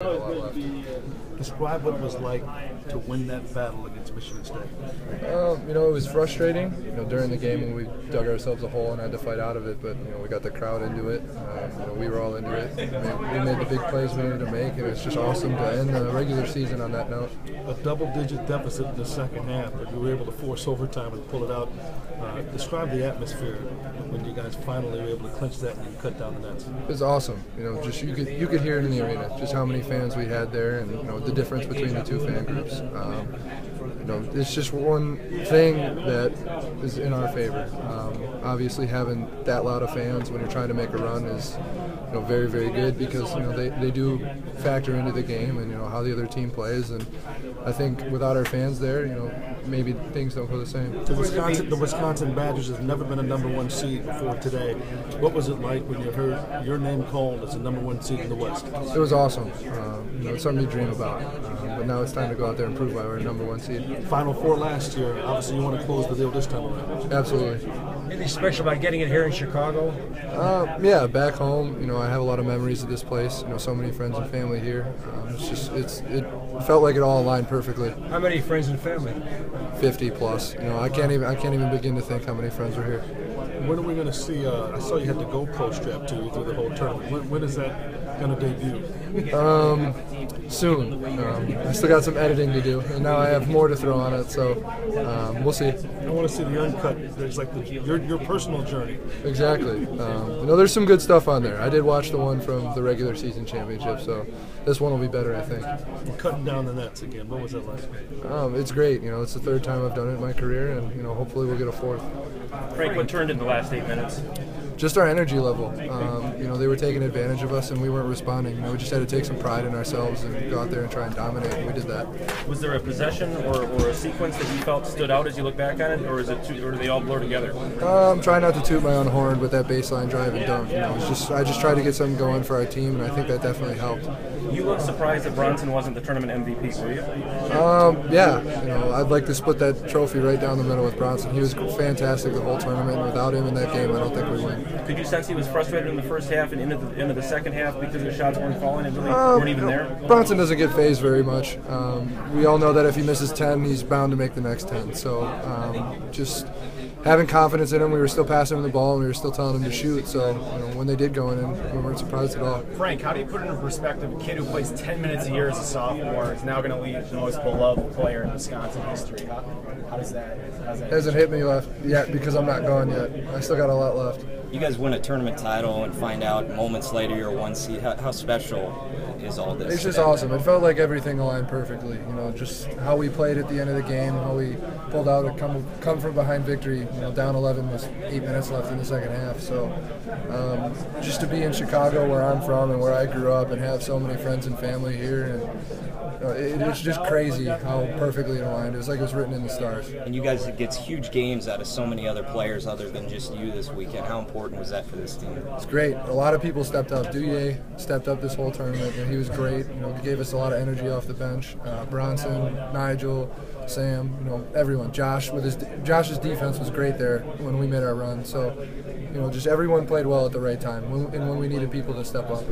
Describe what it was like to win that battle against Michigan State. It was frustrating. During the game when we dug ourselves a hole and had to fight out of it, but we got the crowd into it. We were all into it. We made the big plays we needed to make, and it's just awesome to end the regular season on that note. A double-digit deficit in the second half, but you were able to force overtime and pull it out. Describe the atmosphere when you guys finally were able to clinch that and you cut down the nets. It was awesome. Just you could hear it in the arena, just how many fans we had there, and the difference between the two fan groups. It's just one thing that is in our favor. Obviously, having that loud of fans when you're trying to make a run is very, very good, because they do factor into the game and how the other team plays. And I think without our fans there, maybe things don't go the same. The Wisconsin Badgers have never been a #1 seed before today. What was it like when you heard your name called as a #1 seed in the West? It was awesome. It's something you dream about. But now it's time to go out there and prove why we're a #1 seed. Final Four last year. Obviously, you want to close the deal this time around. Absolutely. Anything special about getting it here in Chicago? Yeah, back home. I have a lot of memories of this place. So many friends and family here. It felt like it all aligned perfectly. How many friends and family? 50 plus. I can't even begin to think how many friends were here. When are we going to see? I saw you had the GoPro strapped to you through the whole tournament. When is that going to debut? Soon. I still got some editing to do, and now I have more to throw on it. So we'll see. I want to see the uncut. There's like your personal journey. Exactly. There's some good stuff on there. I did watch the one from the regular season championship, so this one will be better, I think. You're cutting down the nets again. What was that like? It's great. It's the third time I've done it in my career, and hopefully we'll get a fourth. Frank, what turned in the last 8 minutes? Just our energy level. They were taking advantage of us, and we weren't responding. We just had to take some pride in ourselves and go out there and try and dominate, and we did that. Was there a possession or a sequence that you felt stood out as you look back on it, or or do they all blur together? I'm trying not to toot my own horn with that baseline drive and dunk. I just tried to get something going for our team, and I think that definitely helped. You look surprised that Bronson wasn't the tournament MVP, were you? Yeah. I'd like to split that trophy right down the middle with Bronson. He was fantastic the whole tournament. Without him in that game, I don't think we win. Could you sense he was frustrated in the first half and into the second half because the shots weren't falling and really weren't even there? Bronson doesn't get phased very much. We all know that if he misses 10, he's bound to make the next 10. So just having confidence in him, we were still passing him the ball and we were still telling him to shoot. So when they did go in, we weren't surprised at all. Frank, how do you put it into perspective? A kid who plays 10 minutes a year as a sophomore is now going to lead the most beloved player in Wisconsin history. How does that? It hasn't hit me yet because I'm not gone yet. I still got a lot left. You guys win a tournament title and find out moments later you're 1 seed. How special is all this? It's just awesome. It felt like everything aligned perfectly. Just how we played at the end of the game, how we pulled out a come from behind victory. Down 11 with 8 minutes left in the second half. So just to be in Chicago, where I'm from and where I grew up, and have so many friends and family here, and it's just crazy how perfectly it aligned. It was like it was written in the stars. And you guys get huge games out of so many other players other than just you this weekend. How important was that for this team? It's great. A lot of people stepped up. Duye stepped up this whole tournament, and he was great. He gave us a lot of energy off the bench. Bronson, Nigel, Sam, everyone. Josh's defense was great there when we made our run. So, just everyone played well at the right time and when we needed people to step up.